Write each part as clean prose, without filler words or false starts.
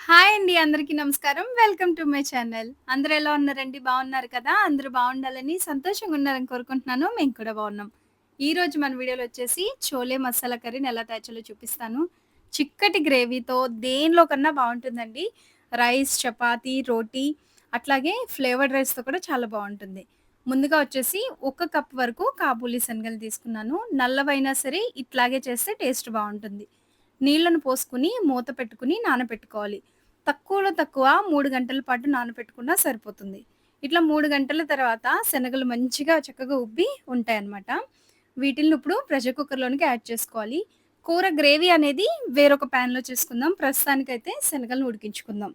Hi అండి. అందరికీ నమస్కారం. Welcome to my channel. అందరూ ఎలా ఉన్నారండి? బాగున్నారు కదా! అందరూ బావుండాలని, సంతోషంగా ఉండాలని కోరుకుంటున్నాను. మేము కూడా బావున్నాం. ఈరోజు మన వీడియోలో వచ్చేసి చోలే మసాలా కర్రీని ఎలా తయారు చేయాలో చూపిస్తాను. చిక్కటి గ్రేవీతో దేనిలో కన్నా బావుంటుందండి. రైస్, చపాతీ, రోటీ అట్లాగే ఫ్లేవర్డ్ రైస్‌తో కూడా చాలా బావుంటుంది. ముందుగా వచ్చేసి ఒక కప్ వరకు కాబూలి శనగలు తీసుకున్నాను. నల్లవైనా సరే ఇట్లాగే చేస్తే టేస్ట్ బావుంటుంది. నీళ్లను పోసుకొని మూత పెట్టుకొని నానబెట్టుకోవాలి. తక్కువలో తక్కువ 3 గంటల పాటు నానబెట్టుకున్నా సరిపోతుంది. ఇట్లా 3 గంటల తర్వాత శనగలు మంచిగా చక్కగా ఉబ్బి ఉంటాయన్నమాట. వీటిల్ని ఇప్పుడు ప్రెషర్ కుక్కర్‌లోనికి యాడ్ చేసుకోవాలి. కూర గ్రేవీ అనేది వేరొక పాన్‌లో చేసుకుందాం. ప్రస్తుతానికైతే శనగలను ఉడికించుకుందాం.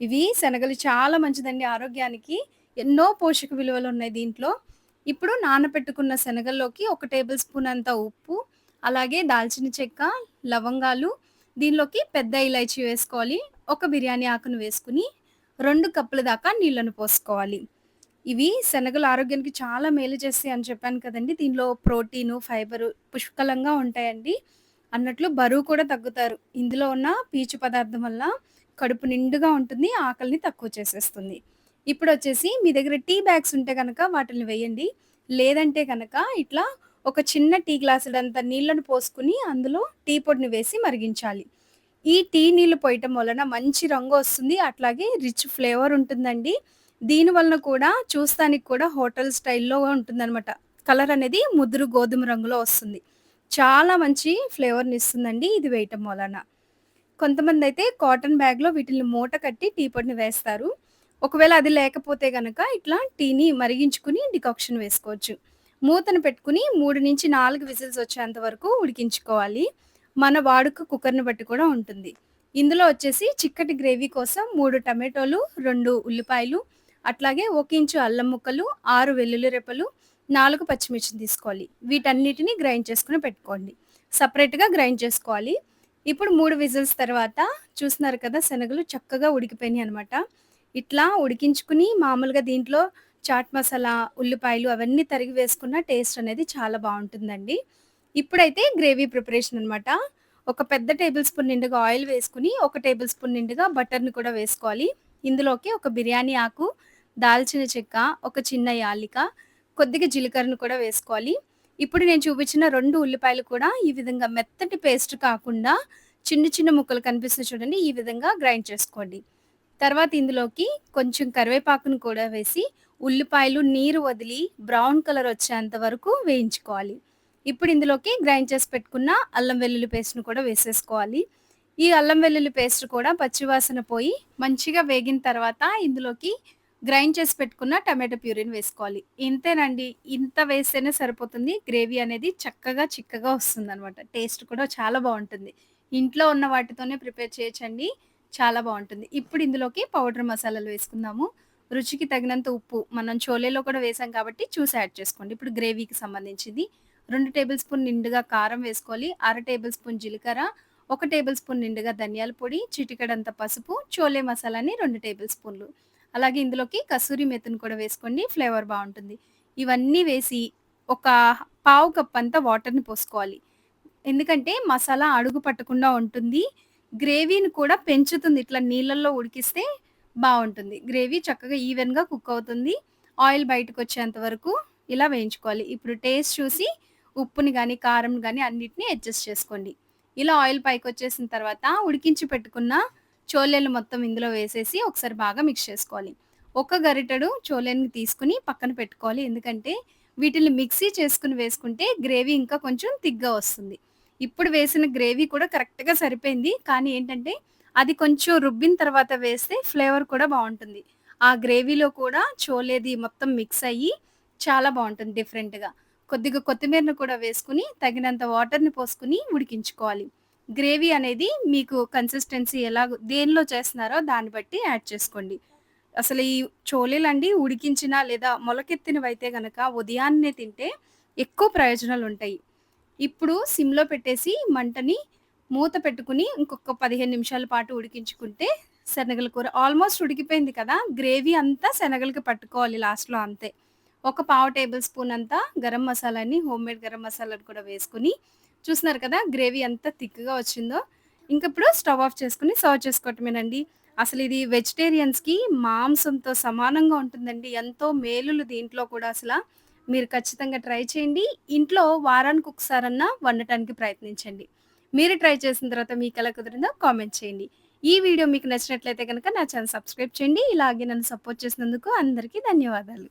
ఇవి శనగలు చాలా మంచిదండి ఆరోగ్యానికి. ఎన్నో పోషక విలువలున్నాయి దీంట్లో. ఇప్పుడు నానబెట్టుకున్న శనగల్లోకి ఒక టేబుల్ స్పూన్ అంత ఉప్పు, అలాగే దాల్చిన చెక్క, లవంగాలు, దీనిలోకి పెద్ద ఇలైచి వేసుకోవాలి. ఒక బిర్యానీ ఆకును వేసుకొని 2 కప్పుల దాకా నీళ్లను పోసుకోవాలి. ఇవి శనగలు ఆరోగ్యానికి చాలా మేలు చేస్తాయి అని చెప్పాను కదండీ! దీనిలో ప్రోటీను, ఫైబరు పుష్కలంగా ఉంటాయండి. అన్నట్లు బరువు కూడా తగ్గుతారు. ఇందులో ఉన్న పీచు పదార్థం వల్ల కడుపు నిండుగా ఉంటుంది. ఆకలిని తక్కువ చేసేస్తుంది. ఇప్పుడొచ్చేసి మీ దగ్గర టీ బ్యాగ్స్ ఉంటే గనక వాటిల్ని వేయండి. లేదంటే గనక ఇట్లా ఒక చిన్న టీ గ్లాసుడంత నీళ్లను పోసుకొని అందులో టీ పొడిని వేసి మరిగించాలి. ఈ టీ నీళ్లు పోయటం వలన మంచి రంగొస్తుంది. అట్లాగే రిచ్ ఫ్లేవర్ ఉంటుందండి. దీని వలన కూడా చూస్తానికి కూడా హోటల్ స్టైల్‌లో ఉంటుందనమాట. కలర్ అనేది ముదురు గోధుమ రంగులో వస్తుంది. చాలా మంచి ఫ్లేవర్‌నిస్తుందండి ఇది వేయటం వలన. కొంతమందైతే కాటన్ బ్యాగ్‌లో వీటిల్ని మూట కట్టి టీ పొడిని వేస్తారు. ఒకవేళ అది లేకపోతే గనక ఇట్లా టీని మరిగించుకొని డికాక్షన్ వేసుకోవచ్చు. మూతను పెట్టుకొని 3-4 విజిల్స్ వచ్చేంత వరకు ఉడికించుకోవాలి. మన వాడుక కుక్కర్‌ని బట్టి కూడా ఉంటుంది. ఇందులో వచ్చేసి చిక్కటి గ్రేవీ కోసం 3 టమాటోలు, 2 ఉల్లిపాయలు, అట్లాగే 1 ఇంచు అల్లం ముక్కలు, 6 వెల్లుల్లి రెబ్బలు, 4 పచ్చిమిర్చిని తీసుకోవాలి. వీటన్నిటిని గ్రైండ్ చేసుకొని పెట్టుకోండి. సెపరేట్‌గా గ్రైండ్ చేసుకోవాలి. ఇప్పుడు 3 విజిల్స్ తర్వాత చూస్తున్నారు కదా! శనగలు చక్కగా ఉడికిపోయినాయనమాట. ఇట్లా ఉడికించుకుని మామూలుగా దీంట్లో చాట్ మసాలా, ఉల్లిపాయలు అవన్నీ తరిగి వేసుకున్న టేస్ట్ అనేది చాలా బావుంటుందండి. ఇప్పుడైతే గ్రేవీ ప్రిపరేషన్ అనమాట. ఒక పెద్ద టేబుల్ స్పూన్ నిండుగా ఆయిల్ వేసుకొని, ఒక టేబుల్ స్పూన్ నిండుగా బటర్‌ని కూడా వేసుకోవాలి. ఇందులోకి ఒక బిర్యానీ ఆకు, దాల్చిన చెక్క, ఒక చిన్న యాలిక, కొద్దిగా జీలకర్రను కూడా వేసుకోవాలి. ఇప్పుడు నేను చూపించిన 2 ఉల్లిపాయలు కూడా ఈ విధంగా మెత్తటి పేస్ట్ కాకుండా చిన్న చిన్న ముక్కలు కనిపిస్తున్నాయి చూడండి. ఈ విధంగా గ్రైండ్ చేసుకోండి. తర్వాత ఇందులోకి కొంచెం కరివేపాకును కూడా వేసి ఉల్లిపాయలు నీరు వదిలి బ్రౌన్ కలర్ వచ్చేంత వరకు వేయించుకోవాలి. ఇప్పుడు ఇందులోకి గ్రైండ్ చేసి పెట్టుకున్న అల్లం వెల్లుల్లి పేస్ట్‌ని కూడా వేసేసుకోవాలి. ఈ అల్లం వెల్లుల్లి పేస్ట్ కూడా పచ్చివాసన పోయి మంచిగా వేగిన తర్వాత ఇందులోకి గ్రైండ్ చేసి పెట్టుకున్న టమాటో ప్యూరీని వేసుకోవాలి. ఇంతేనండి. ఇంత వేస్తేనే సరిపోతుంది. గ్రేవీ అనేది చక్కగా చిక్కగా వస్తుందనమాట. టేస్ట్ కూడా చాలా బావుంటుంది. ఇంట్లో ఉన్న వాటితోనే ప్రిపేర్ చేయొచ్చండి. చాలా బావుంటుంది. ఇప్పుడు ఇందులోకి పౌడర్ మసాలాలు వేసుకుందాము. రుచికి తగినంత ఉప్పు మనం చోలేలో కూడా వేసాం కాబట్టి చూసి యాడ్ చేసుకోండి. ఇప్పుడు గ్రేవీకి సంబంధించింది 2 టేబుల్ స్పూన్ నిండుగా కారం వేసుకోవాలి. అర టేబుల్ స్పూన్ జీలకర్ర, 1 టేబుల్ స్పూన్ నిండుగా ధనియాల పొడి, చిటికెడంత పసుపు, చోలే మసాలాని 2 టేబుల్ స్పూన్లు. అలాగే ఇందులోకి కసూరి మేతిని కూడా వేసుకోండి. ఫ్లేవర్ బావుంటుంది. ఇవన్నీ వేసి ఒక పావు కప్ అంతా వాటర్‌ని పోసుకోవాలి. ఎందుకంటే మసాలా అడుగు పట్టకుండా ఉంటుంది. గ్రేవీని కూడా పెంచుతుంది. ఇట్లా నీళ్ళల్లో ఉడికిస్తే బావుంటుంది. గ్రేవీ చక్కగా ఈవెన్‌గా కుక్ అవుతుంది. ఆయిల్ బయటకొచ్చేంత వరకు ఇలా వేయించుకోవాలి. ఇప్పుడు టేస్ట్ చూసి ఉప్పుని గాని, కారంని గాని అన్నిటిని అడ్జస్ట్ చేసుకోండి. ఇలా ఆయిల్ పైకొచ్చేసిన తర్వాత ఉడికించి పెట్టుకున్న చోలేలు మొత్తం ఇందులో వేసేసి ఒకసారి బాగా మిక్స్ చేసుకోవాలి. ఒక గరిటెడు చోలేని తీసుకొని పక్కన పెట్టుకోవాలి. ఎందుకంటే వీటిల్ని మిక్సీ చేసుకొని వేసుకుంటే గ్రేవీ ఇంకా కొంచెం థిక్‌గా వస్తుంది. ఇప్పుడు వేసిన గ్రేవీ కూడా కరెక్ట్‌గా సరిపోయింది. కానీ ఏంటంటే, అది కొంచెం రుబ్బిన తర్వాత వేస్తే ఫ్లేవర్ కూడా బావుంటుంది. ఆ గ్రేవీలో కూడా చోలేది మొత్తం మిక్స్ అయ్యి చాలా బావుంటుంది డిఫరెంట్‌గా. కొద్దిగా కొత్తిమీరను కూడా వేసుకొని, తగినంత వాటర్‌ని పోసుకొని ఉడికించుకోవాలి. గ్రేవీ అనేది మీకు కన్సిస్టెన్సీ ఎలాగో దేనిలో చేస్తున్నారో దాన్ని బట్టి యాడ్ చేసుకోండి. అసలు ఈ చోలేలండి ఉడికించిన లేదా మొలకెత్తినవైతే గనక ఉదయాన్నే తింటే ఎక్కువ ప్రయోజనాలుంటాయి. ఇప్పుడు సిమ్‌లో పెట్టేసి మంటని మూత పెట్టుకొని ఇంకొక 15 నిమిషాల పాటు ఉడికించుకుంటే శనగల కూర ఆల్మోస్ట్ ఉడికిపోయింది కదా! గ్రేవీ అంతా శనగలకి పట్టుకోవాలి లాస్ట్‌లో అంతే. ఒక పావు టేబుల్ స్పూన్ అంతా గరం మసాలాని హోమ్‌మేడ్ గరం మసాలాను కూడా వేసుకొని చూస్తున్నారు కదా! గ్రేవీ ఎంత థిక్‌గా వచ్చిందో. ఇంకిప్పుడు స్టవ్ ఆఫ్ చేసుకొని సర్వ్ చేసుకోవటమేనండి. అసలిది వెజిటేరియన్స్‌కి మాంసంతో సమానంగా ఉంటుందండి. ఎంతో మేలులు దీంట్లో కూడా అసల. మీరు ఖచ్చితంగా ట్రై చేయండి. ఇంట్లో వారానికొకసారన్నా వండటానికి ప్రయత్నించండి. మీరు ట్రై చేసిన తర్వాత మీకెలా కుదిరిందో కామెంట్ చేయండి. ఈ వీడియో మీకు నచ్చినట్లయితే గనక నా ఛానెల్ సబ్స్క్రైబ్ చేయండి. ఇలాగే నన్ను సపోర్ట్ చేసినందుకు అందరికీ ధన్యవాదాలు.